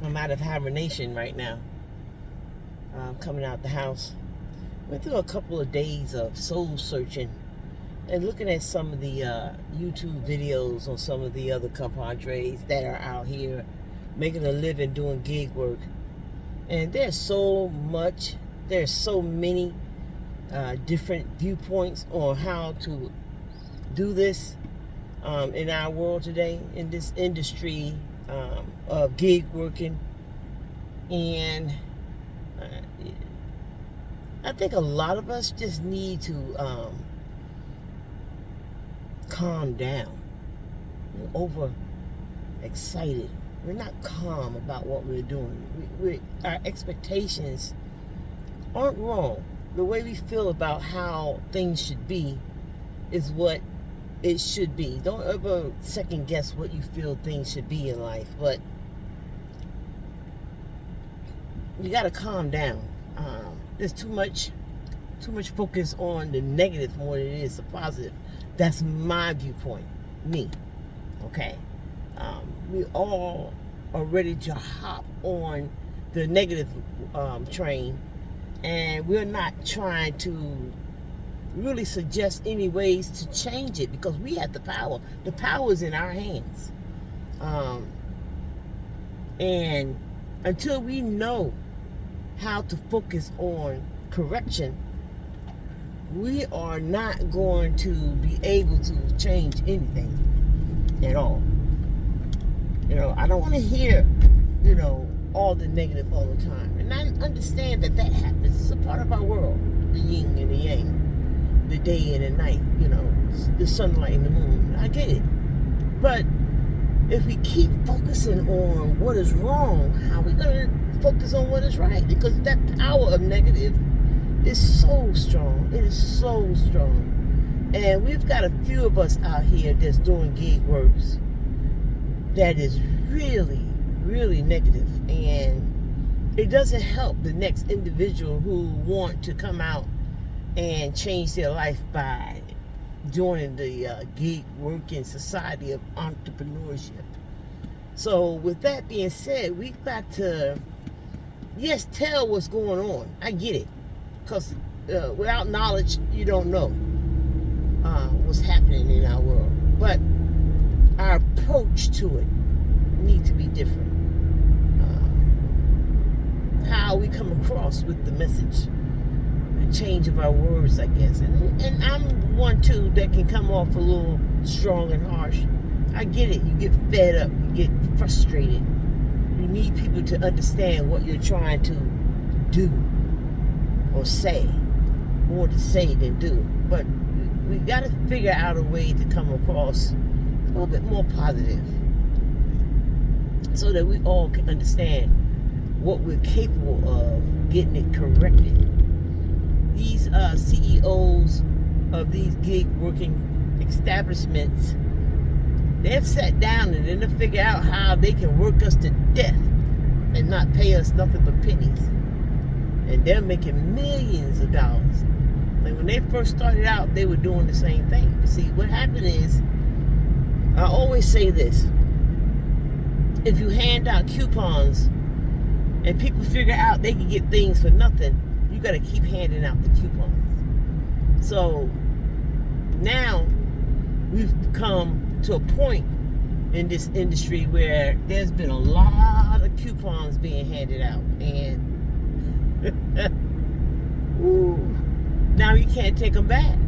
I'm out of hibernation right now. Coming out the house. Went through a couple of days of soul searching and looking at some of the YouTube videos on some of the other compadres that are out here making a living doing gig work. And there's so many different viewpoints on how to do this in our world today, in this industry of gig working. And I think a lot of us just need to calm down. We're over excited. We're not calm about what we're doing. Our expectations aren't wrong. The way we feel about how things should be is what it should be. Don't ever second guess what you feel things should be in life, but you got to calm down. There's too much focus on the negative more than it is the positive. That's my viewpoint, me. Okay, we all are ready to hop on the negative train, and we're not trying to really suggest any ways to change it, because we have the power. The power is in our hands, and until we know how to focus on correction, we are not going to be able to change anything at all. I don't want to hear, all the negative all the time. And I understand that happens. It's a part of our world. The yin and the yang, the day and the night, the sunlight and the moon. I get it. But if we keep focusing on what is wrong, how are we going to focus on what is right? Because that power of negative is so strong. It is so strong. And we've got a few of us out here that's doing gig works that is really, really negative. And it doesn't help the next individual who want to come out and change their life by joining the gig working society of entrepreneurship. So with that being said, we've got to, yes, tell what's going on. I get it. Because without knowledge, you don't know what's happening in our world. But our approach to it needs to be different. How we come across with the message, the change of our words, I guess. And I'm one too that can come off a little strong and harsh. I get it. You get fed up. You get frustrated. You need people to understand what you're trying to do or say. More to say than do. But we got to figure out a way to come across a little bit more positive, so that we all can understand what we're capable of getting it corrected. These CEOs of these gig working establishments, they've sat down and then to figure out how they can work us to death and not pay us nothing but pennies. And they're making millions of dollars. Like when they first started out, they were doing the same thing. But see, what happened is, I always say this: if you hand out coupons and people figure out they can get things for nothing, you got to keep handing out the coupons. So now we've come to a point in this industry where there's been a lot of coupons being handed out, and ooh, now you can't take them back.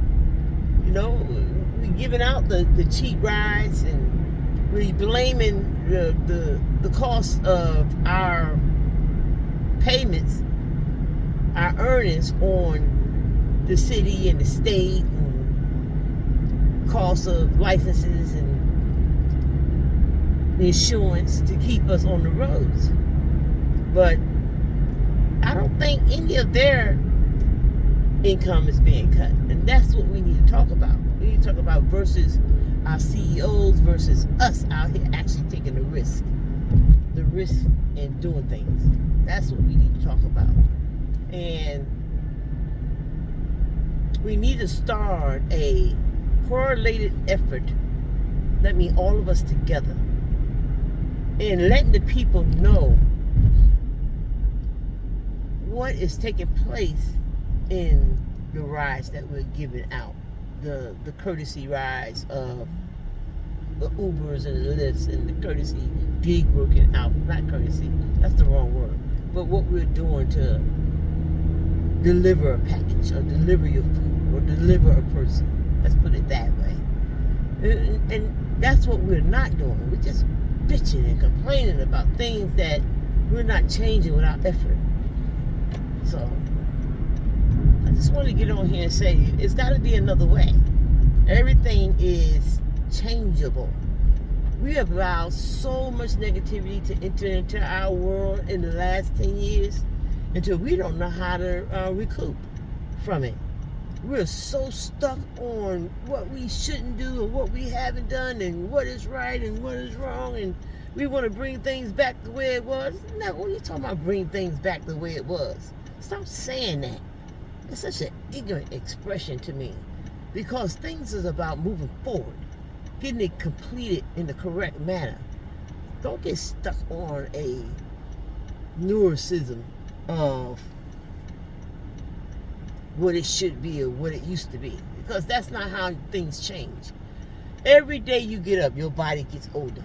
We're giving out the cheap rides, and we're blaming the cost of our payments, our earnings, on the city and the state, and cost of licenses and insurance to keep us on the roads. But I don't think any of their income is being cut. And that's what we need to talk about. We need to talk about versus our CEOs versus us out here actually taking the risk in doing things. That's what we need to talk about. And we need to start a correlated effort, that means all of us together, and letting the people know what is taking place in the rides that we're giving out, the courtesy rides of the Ubers and the Lyfts and the courtesy gig working out, not courtesy, that's the wrong word, but what we're doing to deliver a package or deliver your food or deliver a person. Let's put it that way. And that's what we're not doing. We're just bitching and complaining about things that we're not changing without effort. So I just want to get on here and say it's got to be another way. Everything is changeable. We have allowed so much negativity to enter into our world in the last 10 years until we don't know how to recoup from it. We're so stuck on what we shouldn't do and what we haven't done and what is right and what is wrong, and we want to bring things back the way it was. Now, what are you talking about, bring things back the way it was? Stop saying that. It's such an ignorant expression to me, because things is about moving forward, getting it completed in the correct manner. Don't get stuck on a neurocism of what it should be or what it used to be, because that's not how things change. Every day you get up, your body gets older.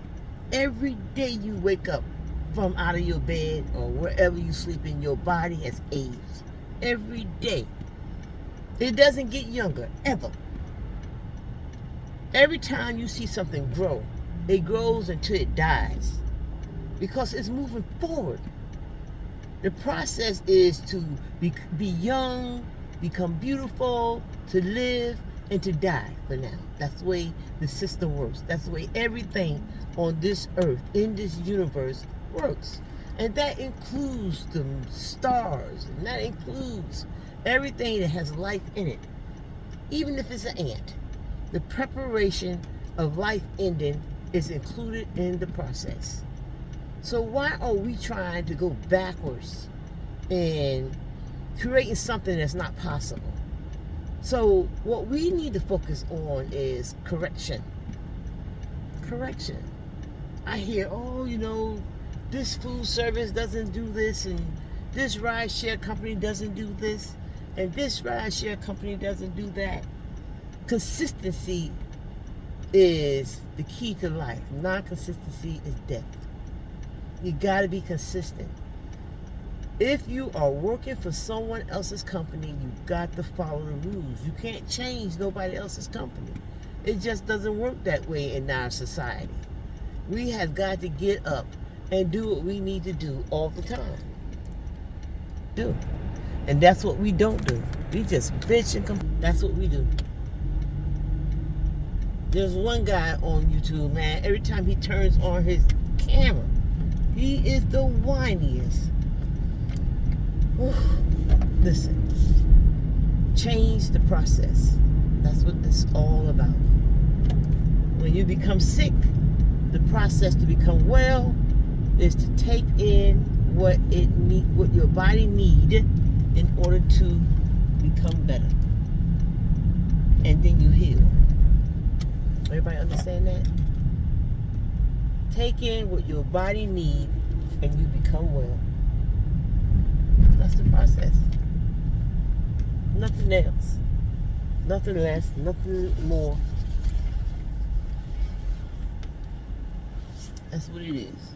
Every day you wake up from out of your bed or wherever you sleep in, your body has aged. Every day. It doesn't get younger, ever. Every time you see something grow, it grows until it dies, because it's moving forward. The process is to be young, become beautiful, to live, and to die for now. That's the way the system works. That's the way everything on this earth, in this universe, works. And that includes the stars, and that includes everything that has life in it. Even if it's an ant, the preparation of life ending is included in the process. So why are we trying to go backwards and creating something that's not possible? So what we need to focus on is correction. Correction. I hear, this food service doesn't do this, and this rideshare company doesn't do this, and this rideshare company doesn't do that. Consistency is the key to life. Non-consistency is death. You got to be consistent. If you are working for someone else's company, you got to follow the rules. You can't change nobody else's company. It just doesn't work that way in our society. We have got to get up and do what we need to do all the time. And that's what we don't do. We just bitch and complain. That's what we do. There's one guy on YouTube, man, every time he turns on his camera, he is the whiniest. Listen, change the process. That's what this is all about. When you become sick, the process to become well is to take in what your body need in order to become better, and then you heal. Everybody understand that? Take in what your body need, and you become well. That's the process. Nothing else. Nothing less. Nothing more. That's what it is.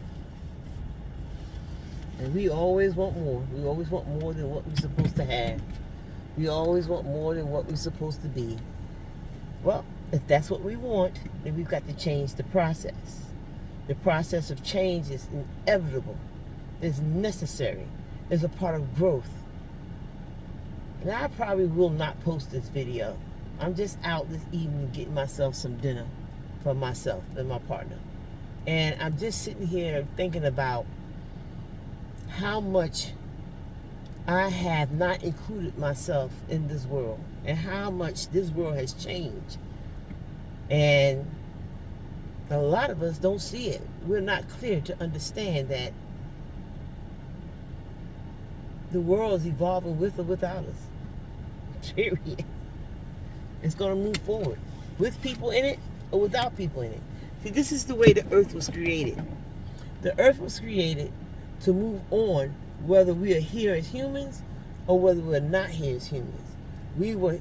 And we always want more. We always want more than what we're supposed to have. We always want more than what we're supposed to be. Well, if that's what we want, then we've got to change the process. The process of change is inevitable. It's necessary. It's a part of growth. And I probably will not post this video. I'm just out this evening getting myself some dinner for myself and my partner. And I'm just sitting here thinking about how much I have not included myself in this world, and how much this world has changed. And a lot of us don't see it. We're not clear to understand that the world is evolving with or without us. Period. It's going to move forward with people in it or without people in it. See, this is the way the earth was created. The earth was created to move on, whether we are here as humans or whether we're not here as humans. We are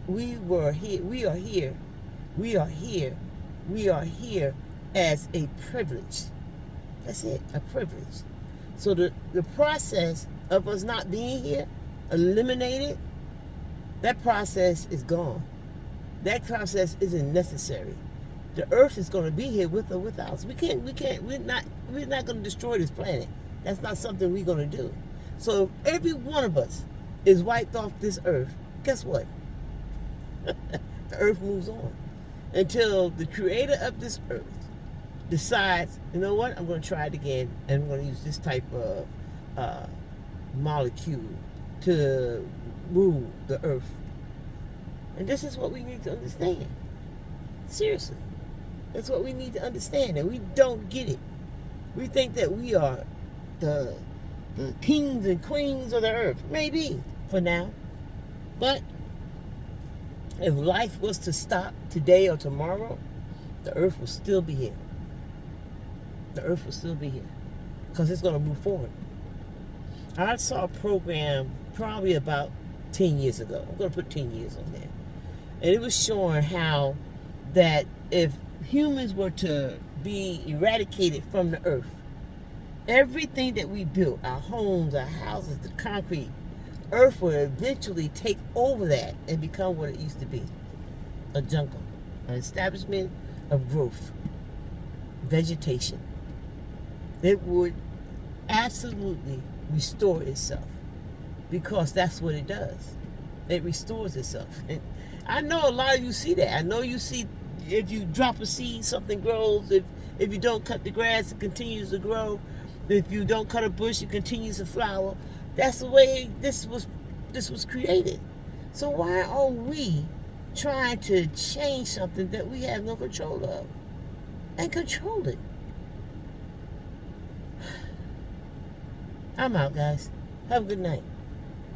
here as a privilege. That's it, a privilege. So the process of us not being here, eliminated, that process is gone. That process isn't necessary. The earth is going to be here with or without us. We're not going to destroy this planet. That's not something we're going to do. So if every one of us is wiped off this earth, guess what? The earth moves on until the creator of this earth decides, you know what, I'm going to try it again, and I'm going to use this type of molecule to rule the earth. And this is what we need to understand. Seriously. That's what we need to understand, and we don't get it. We think that we are the kings and queens of the earth. Maybe, for now. But if life was to stop today or tomorrow, the earth will still be here. The earth will still be here. Because it's going to move forward. I saw a program probably about 10 years ago. I'm going to put 10 years on there. And it was showing how that if humans were to be eradicated from the earth, everything that we built, our homes, our houses, the concrete, earth will eventually take over that and become what it used to be. A jungle. An establishment of growth. Vegetation. It would absolutely restore itself. Because that's what it does. It restores itself. And I know a lot of you see that. I know you see if you drop a seed, something grows. If you don't cut the grass, it continues to grow. If you don't cut a bush, it continues to flower. That's the way this was created. So why are we trying to change something that we have no control of? And control it. I'm out, guys. Have a good night.